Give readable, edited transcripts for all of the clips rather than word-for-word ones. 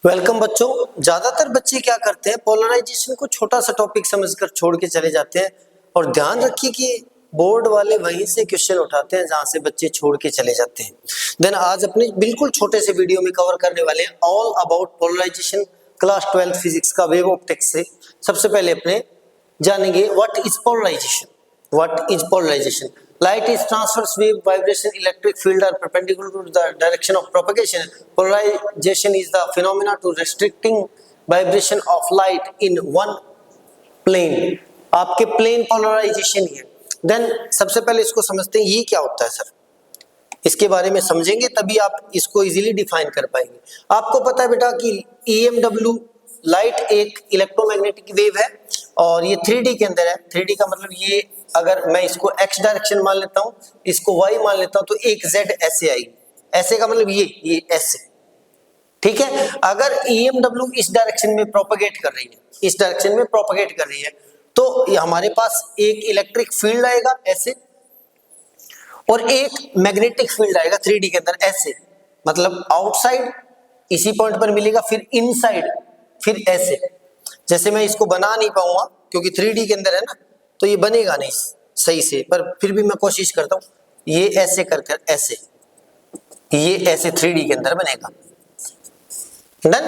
Welcome बच्चों। ज्यादातर बच्चे क्या करते हैं, पोलराइजेशन को छोटा सा टॉपिक समझकर छोड़ के चले जाते हैं। और ध्यान रखिए कि बोर्ड वाले वहीं से क्वेश्चन उठाते हैं जहां से बच्चे छोड़ के चले जाते हैं। देन आज अपने बिल्कुल छोटे से वीडियो में कवर करने वाले हैं all about polarization class 12 physics का वेव ऑप्टिक्स से। सबसे पहले अपने जानेंगे what is polarization. What is polarization? Light is transverse wave, vibration, electric field are perpendicular to the direction of propagation. Polarization is the phenomena to restricting vibration of light in one plane. आपके plane polarization ही है। Then सबसे पहले इसको समझते हैं ये क्या होता है सर। इसके बारे में समझेंगे तभी आप इसको इजीली डिफाइन कर पाएंगे। आपको पता है बेटा कि EMW लाइट एक इलेक्ट्रोमैग्नेटिक वेव है और ये 3D के अंदर है। 3D का मतलब ये, अगर मैं इसको x डायरेक्शन मान लेता हूँ, इसको y मान लेता हूँ, तो एक z ऐसे आएगी। ऐसे का मतलब ये ऐसे, ठीक है। अगर EMW इस डायरेक्शन में प्रोपेगेट कर रही है, इस डायरेक्शन में प्रोपेगेट कर रही है, तो हमारे पास एक इलेक्ट्रिक फील्ड आएगा ऐसे, और एक मैग्नेटिक फील्ड आएगा 3D के अंदर ऐसे। मतलब आउटसाइड इसी पॉइंट पर मिलेगा, फिर इनसाइड, फिर ऐसे। जैसे मैं इसको बना नहीं पाऊंगा क्योंकि 3D के अंदर है ना, तो ये बनेगा नहीं सही से, पर फिर भी मैं कोशिश करता हूं। ये ऐसे कर ऐसे, ये ऐसे 3D के अंदर बनेगा। डन,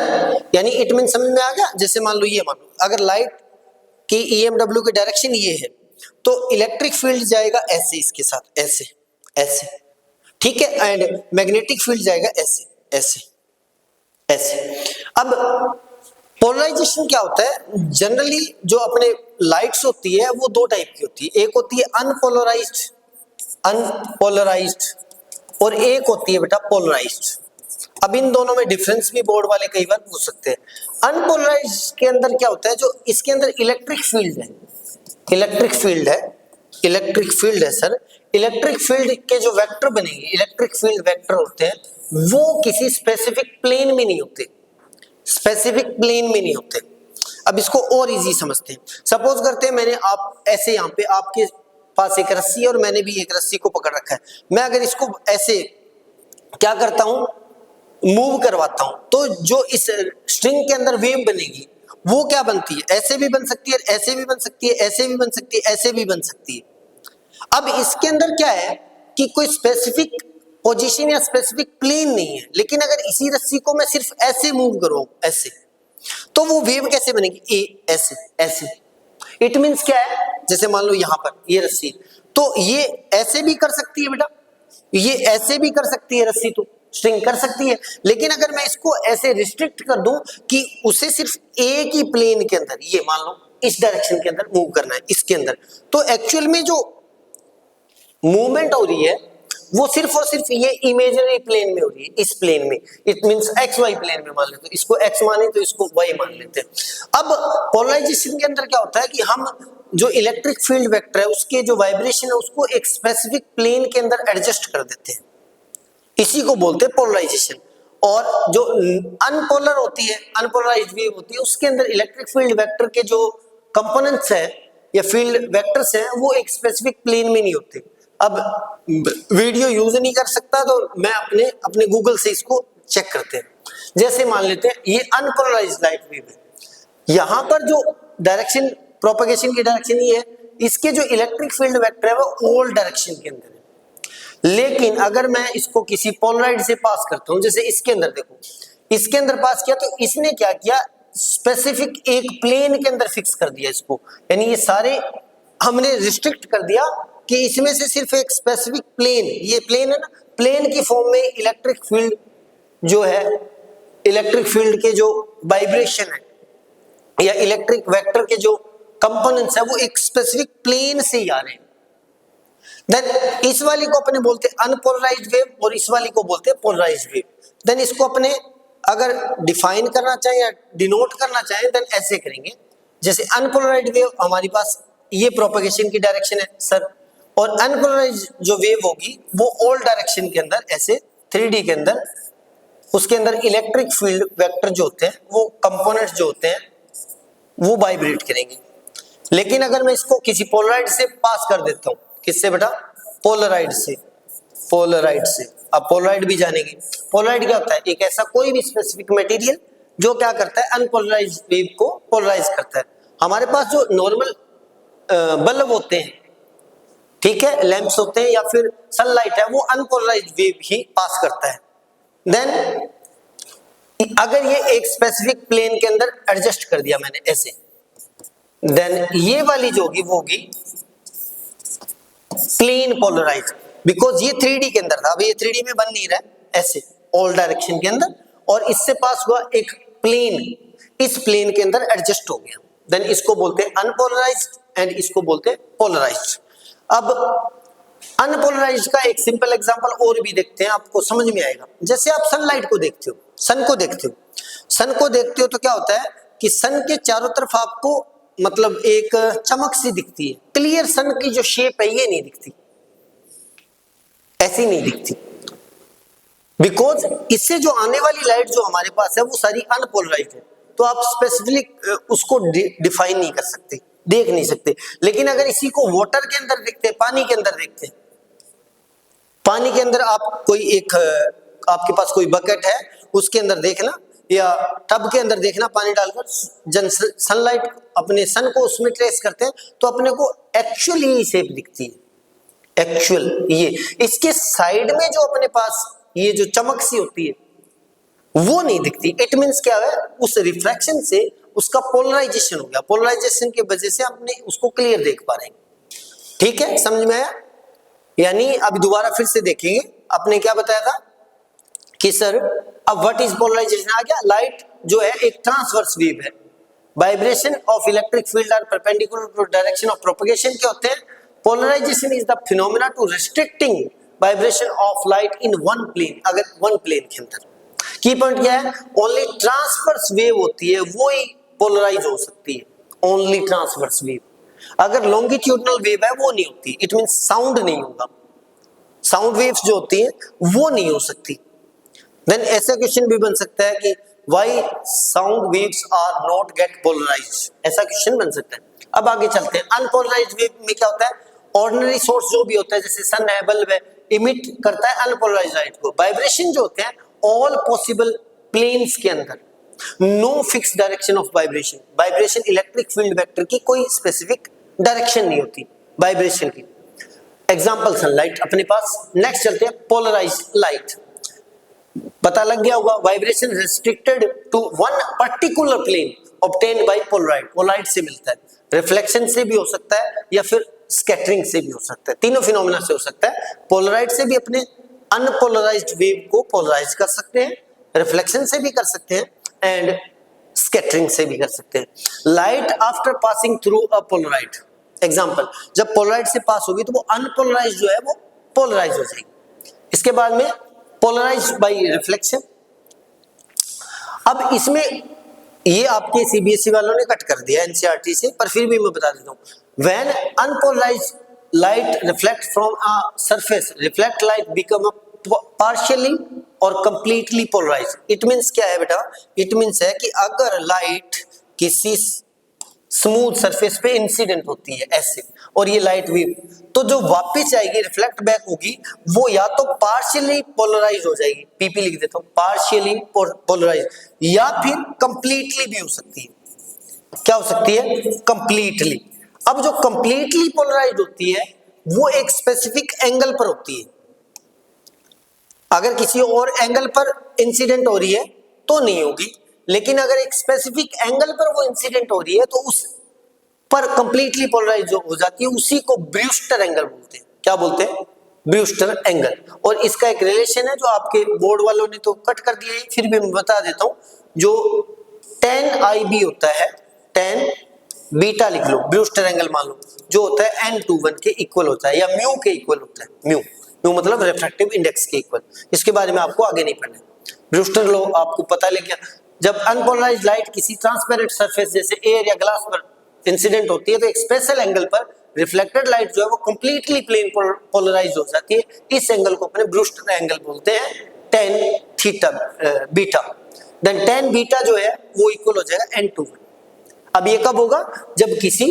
यानी इट मीन समझ में आ गया। जैसे मान लो, ये मान लो अगर लाइट की EMW की डायरेक्शन ये है, तो इलेक्ट्रिक फील्ड जाएगा ऐसे, इसके साथ ऐसे ऐसे, ठीक है। एंड मैग्नेटिक फील्ड जाएगा ऐसे ऐसे ऐसे। अब पोलराइजेशन क्या होता है, जनरली जो अपने लाइट्स होती है वो दो टाइप की होती है। एक होती है अनपोलराइज्ड और एक होती है बेटा पोलराइज्ड। अब इन दोनों में डिफरेंस भी बोर्ड वाले कई बार पूछ सकते हैं। अनपोलराइज्ड के अंदर क्या होता है, जो इसके अंदर इलेक्ट्रिक फील्ड है सर। इलेक्ट्रिक फील्ड के जो वेक्टर बनेंगे, इलेक्ट्रिक फील्ड वेक्टर होते हैं, वो किसी स्पेसिफिक प्लेन में नहीं होते, अब इसको और इजी समझते हैं। सपोज करते हैं मैंने आप ऐसे, यहाँ पे आपके पास एक रस्सी है और मैंने भी एक रस्सी को पकड़ रखा है। मैं अगर इसको ऐसे क्या करता हूं, मूव करवाता हूं, तो जो इस स्ट्रिंग के अंदर वेव बनेगी वो क्या बनती है, ऐसे भी बन सकती है, ऐसे भी बन सकती है, ऐसे भी बन सकती है, ऐसे भी बन सकती है। अब इसके अंदर क्या है कि कोई स्पेसिफिक पोजीशन या स्पेसिफिक प्लेन नहीं है, लेकिन अगर इसी रस्सी को मैं सिर्फ ऐसे मूव करूं ऐसे, तो वो वेव कैसे बनेगी, ऐसे ऐसे। इट मींस क्या है, जैसे मान लो यहां पर ये रस्सी, तो ये ऐसे भी कर सकती है बेटा, ये ऐसे भी कर सकती है रस्सी, तो स्ट्रिंग कर सकती है। लेकिन अगर मैं इसको ऐसे रिस्ट्रिक्ट कर दूं कि उसे सिर्फ एक ही प्लेन के अंदर, ये मान लो इस डायरेक्शन के अंदर मूव करना है, इसके अंदर, तो एक्चुअल में जो मूवमेंट हो रही है वो सिर्फ और सिर्फ ये इमेजिनरी प्लेन में हो रही है, इस प्लेन में। It means X Y plane में मान लेते, इसको एक्स माने तो इसको वाई मान लेते हैं। अब पोलराइजेशन के अंदर क्या होता है कि हम जो इलेक्ट्रिक फील्ड वेक्टर है उसके जो वाइब्रेशन है उसको एक स्पेसिफिक प्लेन के अंदर एडजस्ट कर देते हैं, इसी को बोलते हैं पोलराइजेशन। और जो अनपोलर होती है, अनपोलराइज्ड वेव होती है, उसके अंदर इलेक्ट्रिक फील्ड वेक्टर के जो कंपोनेंट्स है या फील्ड वेक्टर्स हैं वो एक स्पेसिफिक प्लेन में नहीं होते। अब वीडियो यूज नहीं कर सकता तो मैं अपने गूगल से इसको चेक करते हैं। जैसे मान लेते हैं ये अनपोलराइज्ड लाइट वेव है, यहां पर जो डायरेक्शन प्रोपेगेशन की डायरेक्शन ये है, इसके जो इलेक्ट्रिक फील्ड वेक्टर है वो ऑल डायरेक्शन के अंदर है। लेकिन अगर मैं इसको किसी पोलराइड से पास करता हूं, जैसे इसके अंदर देखो, इसके अंदर पास किया, तो इसने क्या किया, स्पेसिफिक एक प्लेन के अंदर फिक्स कर दिया इसको, यानी ये सारे हमने रिस्ट्रिक्ट कर दिया कि इसमें से सिर्फ एक स्पेसिफिक प्लेन, ये प्लेन है ना, प्लेन की फॉर्म में इलेक्ट्रिक फील्ड जो है, इलेक्ट्रिक फील्ड के जो वाइब्रेशन है या इलेक्ट्रिक वेक्टर के जो कंपोनेंट्स है वो एक स्पेसिफिक प्लेन से ही आ रहे हैं। देन इस वाली को अपने बोलते हैं अनपोलराइज्ड वेव और इस वाली को बोलते हैं पोलराइज्ड वेव। देन इसको अपने अगर डिफाइन करना चाहें या डिनोट करना चाहें देन ऐसे करेंगे। जैसे अनपोलराइज्ड वेव हमारे पास ये प्रोपेगेशन की डायरेक्शन है सर, और अनपोलराइज्ड जो वेव होगी वो ऑल डायरेक्शन के अंदर ऐसे 3D के अंदर, उसके अंदर इलेक्ट्रिक फील्ड वेक्टर जो होते हैं वो कंपोनेंट्स जो होते हैं वो वाइब्रेट करेंगे। लेकिन अगर मैं इसको किसी पोलराइड से पास कर देता हूं, किससे बेटा, पोलराइड से, अब पोलराइड भी जानेंगे। पोलराइड क्या होता है, एक ऐसा कोई भी स्पेसिफिक मटेरियल जो क्या करता है, अनपोलराइज्ड वेव को पोलराइज करता है। हमारे पास जो नॉर्मल बल्ब होते हैं, ठीक है, लैंप्स होते हैं या फिर सनलाइट है, वो अनपोलराइज्ड वेव ही पास करता है। देन अगर ये एक स्पेसिफिक प्लेन के अंदर एडजस्ट कर दिया मैंने ऐसे, देन ये वाली जो होगी वो होगी प्लेन पोलराइज, बिकॉज ये 3D के अंदर था, अब ये 3D में बन नहीं रहा है, ऐसे ऑल डायरेक्शन के अंदर, और इससे पास हुआ एक प्लेन, इस प्लेन के अंदर एडजस्ट हो गया, देन इसको बोलते हैं अनपोलराइज्ड एंड इसको बोलते हैं पोलराइज्ड। अब अनपोलराइज्ड का एक सिंपल एग्जांपल और भी देखते हैं, आपको समझ में आएगा। जैसे आप सनलाइट को देखते हो, सन को देखते हो, सन को देखते हो तो क्या होता है कि सन के चारों तरफ आपको मतलब एक चमक सी दिखती है, क्लियर सन की जो शेप है ये नहीं दिखती, ऐसी नहीं दिखती, बिकॉज इससे जो आने वाली लाइट जो हमारे पास है वो सारी अनपोलराइज्ड है, तो आप स्पेसिफिक उसको डिफाइन नहीं कर सकते, देख नहीं सकते। लेकिन अगर इसी को वाटर के अंदर देखते हैं, पानी के अंदर देखते हैं, पानी के अंदर आप कोई एक आपके पास कोई बकेट है, उसके अंदर देखना या टब के अंदर देखना पानी डालकर, जब सनलाइट अपने सन को उसमें ट्रेस करते हैं तो अपने को एक्चुअली ये शेप दिखती है, एक्चुअल ये, इसके साइड में जो अपने पास ये जो चमक सी होती है वो नहीं दिखती। इट मींस क्या है, उस रिफ्रैक्शन से उसका पोलराइजेशन हो गया, पोलराइजेशन की वजह से अपने उसको क्लियर देख पा रहे हैं। ठीक है, समझ में आया? यानी अब दोबारा फिर से देखेंगे, आपने क्या बताया था कि सर अब व्हाट इज पोलराइजेशन आ गया। लाइट जो है एक ट्रांसवर्स वेव है, vibration of electric field are perpendicular to direction of propagation. क्या होते हैं? Polarization is the phenomena to restricting vibration of light in one plane. अगर वन प्लेन के अंदर की पॉइंट क्या है, ओनली ट्रांसवर्स वेव होती है वो ही पोलराइज हो सकती है, ओनली ट्रांसवर्स वेव। अगर लॉन्गिट्यूडनल वेव है वो नहीं होती, इट मींस साउंड नहीं होगा, साउंड वेव्स जो होती है वो नहीं हो सकती। देन ऐसा क्वेश्चन भी बन सकता है कि why sound waves are not get polarised, ऐसा क्वेश्चन बन सकता है। अब आगे चलते हैं, अनपोलराइज्ड वेव में क्या होता है, ऑर्डिनरी सोर्स जो भी होता है जैसे सन है, बल्ब है, इमिट करता है अनपोलराइज्ड लाइट को। वाइब्रेशन जो होते हैं ऑल पॉसिबल प्लेन्स के अंदर, no fix direction of vibration, vibration electric field vector की कोई स्पेसिफिक डायरेक्शन नहीं होती वाइब्रेशन की। एग्जांपल सनलाइट अपने पास। नेक्स्ट चलते हैं पोलराइज्ड लाइट। पता लग गया होगा, vibration restricted to one particular plane obtained by polaroid, polaroid से मिलता है, रिफ्लेक्शन से भी हो सकता है या फिर स्कैटरिंग से भी हो सकता है, तीनों फिनोमेना से हो सकता है। पोलराइड से भी अपने अनपोलराइज्ड वेव को पोलराइज कर सकते हैं, रिफ्लेक्शन से भी कर सकते हैं एंड स्कैटरिंग से भी कर सकते हैं। Light after passing through a Polaroid, example, जब पोलराइड से पास होगी तो वो अनपोलराइज्ड जो है वो पोलराइज हो जाएगी। इसके बाद में पोलराइज्ड बाय रिफ्लेक्शन। अब इसमें ये आपके सीबीएसई वालों ने कट कर दिया एनसीईआरटी से, पर फिर भी मैं बता देता हूं। When unpolarised light reflect from a surface, reflect light become partially और कंप्लीटली पोलराइज्ड। इट मींस क्या है बेटा, इट मींस है कि अगर लाइट किसी स्मूथ सरफेस पे इंसिडेंट होती है ऐसे, और ये लाइट वेव तो जो वापस आएगी रिफ्लेक्ट बैक होगी वो या तो पार्शियली पोलराइज हो जाएगी, पीपी लिख देता हूं, पार्शियली पोलराइज, या फिर कंप्लीटली भी हो सकती है। क्या हो सकती है? कंप्लीटली। अब जो कंप्लीटली पोलराइज होती है वो एक स्पेसिफिक एंगल पर होती है, अगर किसी और एंगल पर इंसिडेंट हो रही है तो नहीं होगी, लेकिन अगर एक स्पेसिफिक एंगल पर वो इंसिडेंट हो रही है तो उस पर कंप्लीटली पोलराइज हो जाती है, उसी को ब्रूस्टर एंगल बोलते हैं। क्या बोलते हैं? Brewster angle. और इसका एक रिलेशन है जो आपके बोर्ड वालों ने तो कट कर दिया है, फिर भी मैं बता देता हूं, जो tan IB होता है, tan बीटा लिख लो, ब्रूस्टर एंगल मान लो, जो होता है n/1 के इक्वल होता है या म्यू के इक्वल होता है, म्यू मतलब रिफ्रैक्टिव इंडेक्स के इक्वल। इसके बारे में आपको आगे नहीं पढ़ना है, ब्रूस्टर लॉ आपको पता लग गया। जब अनपोलराइज्ड लाइट किसी ट्रांसपेरेंट सरफेस जैसे एयर या ग्लास पर इंसिडेंट होती है तो एक स्पेशल एंगल पर रिफ्लेक्टेड लाइट जो है वो कंप्लीटली प्लेन पोलराइज हो जाती है। इस एंगल को अपने ब्रूस्टर एंगल बोलते हैं, tan theta beta. Then tan beta जो है वो इक्वल हो जाएगा n/1। अब ये कब होगा? जब किसी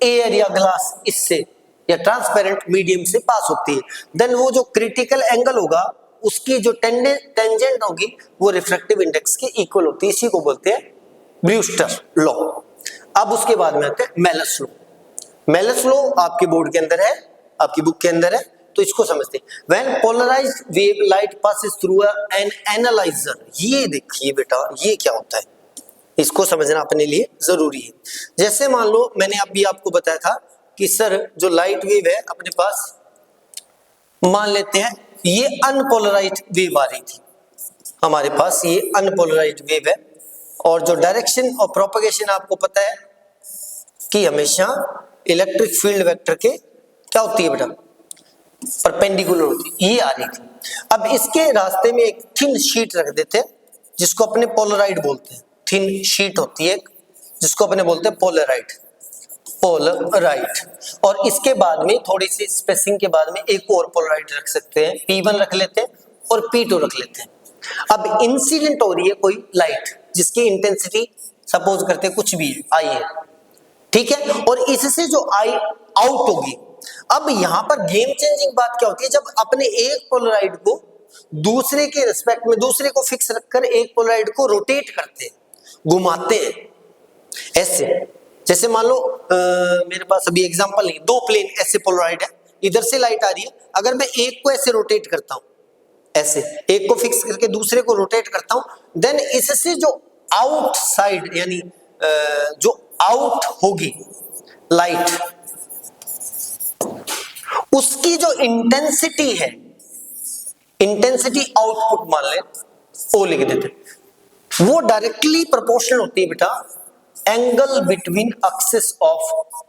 एयर या ग्लास इससे या ट्रांसपेरेंट मीडियम से पास होती है। देन वो जो क्रिटिकल एंगल होगा उसकी जो टेंजेंट होगी वो रिफ्रैक्टिव इंडेक्स के इक्वल होती है, इसी को बोलते हैं ब्रूस्टर लॉ। अब उसके बाद में आते हैं मेलस लॉ। मेलस लॉ आपके बोर्ड के अंदर है, आपकी बुक के अंदर है, तो इसको समझते हैं। When polarised wave light passes through an analyser, ये देखिए बेटा ये क्या होता है, इसको समझना अपने लिए जरूरी है। जैसे मान लो मैंने अभी आपको बताया था कि सर जो लाइट वेव है अपने पास, मान लेते हैं ये अनपोलराइज्ड वेव आ रही थी हमारे पास, ये अनपोलराइज्ड वेव है, और जो डायरेक्शन और प्रोपगेशन आपको पता है कि हमेशा इलेक्ट्रिक फील्ड वेक्टर के क्या होती है बेटा, परपेंडिकुलर होती है, ये आ रही थी। अब इसके रास्ते में एक थिन शीट रख देते हैं जिसको अपने पोलराइड बोलते हैं, थिन शीट होती है जिसको अपने बोलते हैं पोलराइड, और इसके बाद में थोड़ी सी स्पेसिंग के बाद में एक और पोलराइड रख सकते हैं, P1 रख लेते हैं और P2 रख लेते हैं। अब इंसिडेंट हो रही है कोई लाइट जिसकी इंटेंसिटी सपोज करते हैं कुछ भी है, आई है, ठीक है, और इससे जो आई आउट होगी। अब यहां पर गेम चेंजिंग बात क्या होती है, जब अपने एक पोलराइड को दूसरे के रिस्पेक्ट में दूसरे को फिक्स रखकर एक पोलराइड को रोटेट करते हैं, घुमाते हैं ऐसे। जैसे मान लो मेरे पास अभी एग्जांपल नहीं, दो प्लेन ऐसे पोलराइड है, इधर से लाइट आ रही है, अगर मैं एक को ऐसे रोटेट करता हूं, ऐसे एक को फिक्स करके दूसरे को रोटेट करता हूं, देन इससे जो आउटसाइड यानी जो आउट होगी लाइट, उसकी जो इंटेंसिटी है, इंटेंसिटी आउटपुट मान ले ओ लिख देते, वो डायरेक्टली प्रोपोर्शनल होती है बेटा angle between axis of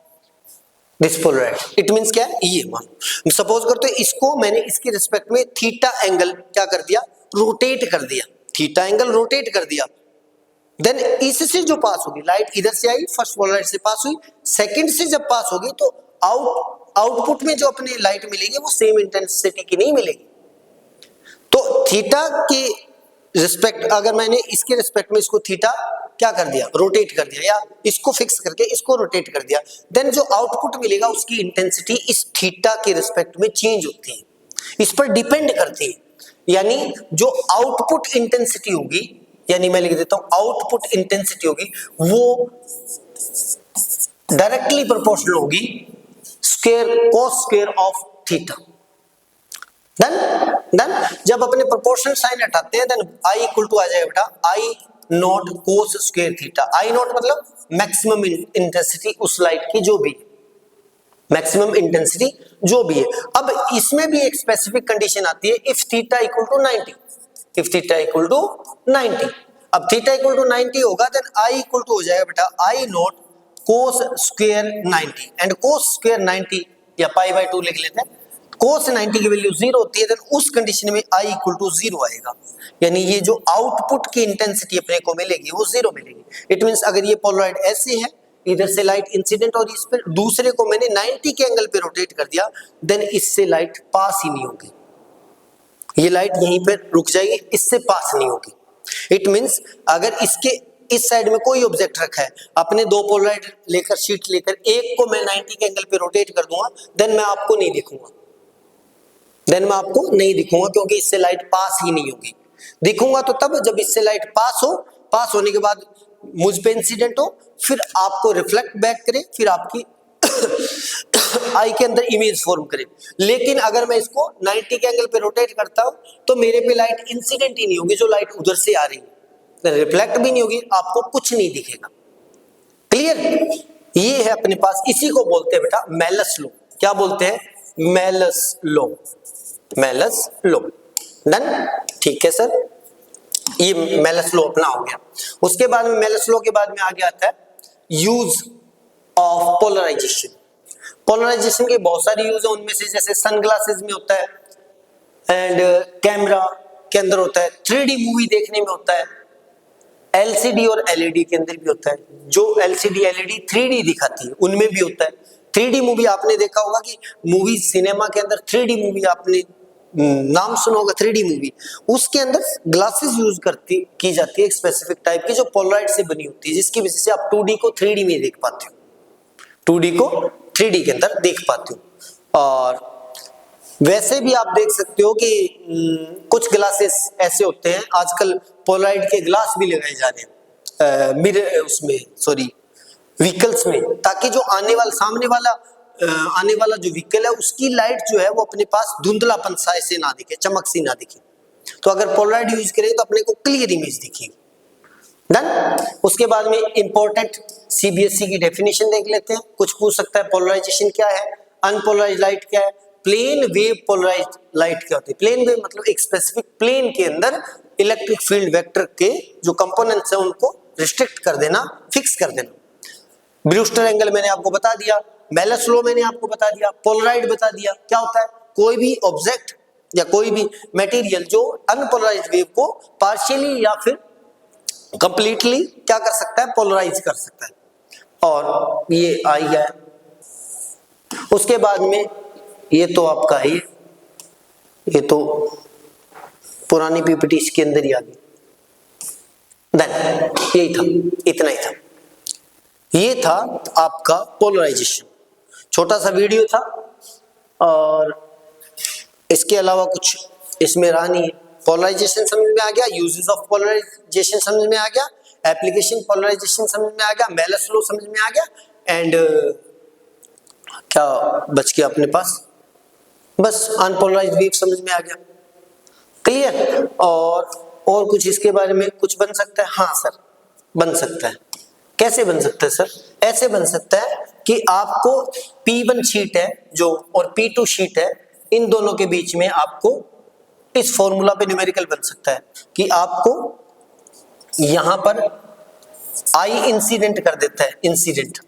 this Polaroid. It means क्या है, ये मान सपोज करते हैं इसको मैंने इसके रिस्पेक्ट में थीटा एंगल क्या कर दिया, रोटेट कर दिया, थीटा एंगल रोटेट कर दिया, देन इससे जो पास होगी लाइट, इधर से आई फर्स्ट पोलराइड से पास हुई, सेकंड से जब पास होगी तो आउटपुट में जो अपने लाइट मिलेगी वो सेम इंटेंसिटी की नहीं मिलेगी। तो थीटा के रिस्पेक्ट, अगर मैंने इसके रिस्पेक्ट में इसको थीटा क्या कर दिया, रोटेट कर दिया, या इसको फिक्स करके इसको रोटेट कर दिया, देन जो आउटपुट मिलेगा उसकी इंटेंसिटी इस थीटा के रिस्पेक्ट में चेंज होती है, इस पर डिपेंड करती है। यानी जो आउटपुट इंटेंसिटी होगी, यानी मैं लिख देता हूं आउटपुट इंटेंसिटी होगी, वो डायरेक्टली प्रोपोर्शनल होगी square cos square of theta. Then जब अपने प्रोपोर्शनल साइन हटाते हैं, देन आई इक्वल टू आ जाएगा बेटा I naught cos square theta. I naught मतलब मैक्सिमम इंटेंसिटी उस लाइट की जो भी, मैक्सिमम इंटेंसिटी जो भी है। अब इसमें भी एक स्पेसिफिक कंडीशन आती है, if theta equal to 90, if theta equal to 90। अब थीटा इक्वल टू 90 होगा, देन आई इक्वल टू हो जाएगा बेटा I naught cos square 90, and cos square 90 या पाई बाय 2 लिख लेते हैं, कोस 90 की वैल्यू 0 होती है, देन उस कंडीशन में आई इक्वल टू 0 आएगा, यानी ये जो आउटपुट की इंटेंसिटी अपने को मिलेगी वो 0 मिलेगी। इट मींस अगर ये पोलराइड ऐसे है, इधर से लाइट इंसिडेंट और इस पर दूसरे को मैंने 90 के एंगल पे रोटेट कर दिया, देन इससे लाइट पास ही नहीं होगी, ये लाइट यहीं पे रुक जाएगी, इससे पास नहीं होगी। इट मींस अगर इसके इस साइड में कोई ऑब्जेक्ट रखा है, अपने दो पोलराइड लेकर शीट लेकर एक को मैं 90 के एंगल पे रोटेट कर दूंगा, देन मैं आपको नहीं दिखूंगा, देन मैं आपको नहीं दिखूंगा, क्योंकि इससे लाइट पास ही नहीं होगी। दिखूंगा तो तब जब इससे लाइट पास हो, पास होने के बाद मुझ पे इंसिडेंट हो, फिर आपको रिफ्लेक्ट बैक करे, फिर आपकी आई के अंदर इमेज फॉर्म करे। लेकिन अगर मैं इसको 90 के एंगल पे रोटेट करता हूं तो मेरे पे लाइट इंसिडेंट ही नहीं होगी, जो लाइट उधर से आ रही है रिफ्लेक्ट भी नहीं होगी, आपको कुछ नहीं दिखेगा। क्लियर, ये है अपने पास, इसी को बोलते हैं बेटा मेलस लॉ। क्या बोलते हैं, Malus law, Malus law. Done, ठीक है सर, ये मेलस लॉ अपना हो गया। उसके बाद में मेलस लॉ के बाद में आगे आता है यूज ऑफ पोलराइजेशन। पोलराइजेशन के बहुत सारे यूज है, उनमें से जैसे सनग्लासेस में होता है, एंड कैमरा के अंदर होता है, 3D मूवी देखने में होता है, LCD और LED के अंदर भी होता है। जो LCD LED 3D दिखाती है उनमें भी होता है। 3D मूवी आपने देखा होगा कि मूवी सिनेमा के अंदर 3D मूवी आपने नाम सुना होगा, 3D मूवी, उसके अंदर ग्लासेस यूज की जाती है एक स्पेसिफिक टाइप की जो पोलराइड से बनी होती है, जिसकी वजह से आप 2D को 3D में देख पाते हो, 2D को 3D के अंदर देख पाते हो। और वैसे भी आप देख सकते हो कि कुछ ग्लासेस ऐसे होते हैं, आजकल पोलराइड के ग्लास भी लगाए जा रहे हैं मिरर उसमें, सॉरी व्हीकल्स में, ताकि जो आने वाला जो व्हीकल है उसकी लाइट जो है वो अपने पास धुंधलापन सा ऐसे ना दिखे, चमक सी ना दिखे। तो अगर पोलराइड यूज करें तो अपने को क्लियर इमेज दिखेगी। डन। उसके बाद में इंपॉर्टेंट सीबीएसई की डेफिनेशन देख लेते हैं। कुछ पूछ सकता है पोलराइजेशन क्या है, अनपोलराइज्ड लाइट क्या है, प्लेन वेव पोलराइज्ड लाइट क्या होती है। प्लेन वेव मतलब एक स्पेसिफिक प्लेन के अंदर इलेक्ट्रिक फील्ड वेक्टर के जो कंपोनेंट्स है उनको रिस्ट्रिक्ट कर देना, फिक्स कर देना। ब्रूस्टर एंगल मैंने आपको बता दिया, मेलस लॉ मैंने आपको बता दिया, पोलराइड बता दिया। क्या होता है, कोई भी ऑब्जेक्ट या कोई भी मटेरियल जो अनपोलराइज्ड वेव को पार्शियली या फिर कंप्लीटली क्या कर सकता है, पोलराइज कर सकता है। और ये आई है। उसके बाद में ये तो आपका है, ये तो पुरानी पीपीटी इसके अंदर ही आ गई। देन यही था, इतना ही था। ये था आपका पोलराइजेशन, छोटा सा वीडियो था और इसके अलावा कुछ इसमें रहा नहीं। पोलराइजेशन समझ में आ गया, यूजेस ऑफ पोलराइजेशन समझ में आ गया, एप्लीकेशन पोलराइजेशन समझ में आ गया, मेलस लॉ समझ में आ गया, एंड क्या बच गया अपने पास, बस अनपोलराइज्ड वेव समझ में आ गया। क्लियर। और कुछ इसके बारे में कुछ बन सकता है? हाँ सर बन सकता है। कैसे बन सकता है सर? ऐसे बन सकता है कि आपको P1 शीट है जो और P2 शीट है, इन दोनों के बीच में आपको इस फॉर्मूला पे न्यूमेरिकल बन सकता है कि आपको यहां पर I इंसिडेंट कर देता है, इंसिडेंट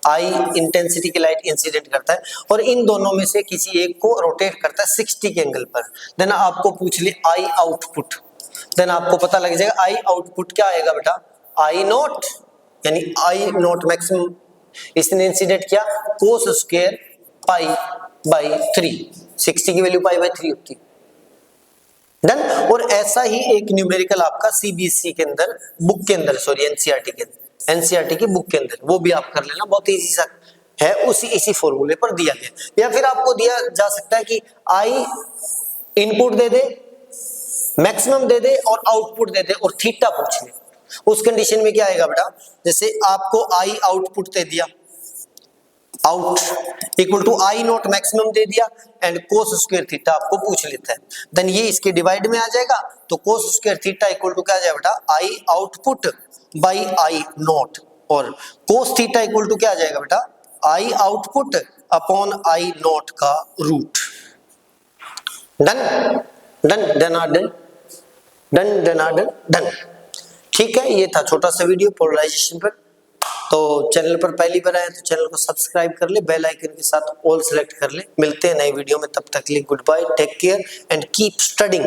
I इंटेंसिटी की लाइट इंसिडेंट करता है और इन दोनों में से किसी एक को रोटेट करता है 60 के एंगल पर। देन आपको पूछ ले I आउटपुट, देन आपको पता लग जाएगा I आउटपुट क्या आएगा बेटा, I नॉट, यानी I नॉट मैक्सिमम, इसने इंसिडेंट किया कोस स्क्वायर पाई बाई 3, 60 की वैल्यू पाई बाई 3 होती है। डन। और ऐसा ही एक न्यूमेरिकल आपका सीबीएसई के अंदर बुक के अंदर, सॉरी एनसीईआरटी के अंदर, एनसीईआरटी की बुक के अंदर, वो भी आप कर लेना, बहुत इजी सा है, इसी फॉर्मूले पर दिया गया। या फिर आपको दिया जा सकता है कि आई इनपुट दे दे, मैक्सिमम दे दे और आउटपुट दे दे और थीटा पूछ ले। उस कंडीशन में क्या आएगा बेटा, जैसे आपको आई आउटपुट दे दिया, out equal to I naught maximum दे दिया एंड कोस स्क्वायर थीटा आपको पूछ लेता है, देन ये इसके डिवाइड में आ जाएगा, तो cos square theta equal to क्या आ जाएगा बेटा, I output by I naught, और कोस थीटा इक्वल टू क्या आ जाएगा बेटा, I output upon I naught का रूट। डन डन डन आर डन डन डन आर डन डन। ठीक है, ये था छोटा सा वीडियो पोलराइजेशन पर। तो चैनल पर पहली बार आए तो चैनल को सब्सक्राइब कर ले, बेल आइकन के साथ ऑल सेलेक्ट कर ले। मिलते हैं नई वीडियो में, तब तक के लिए good bye, take care and keep studying.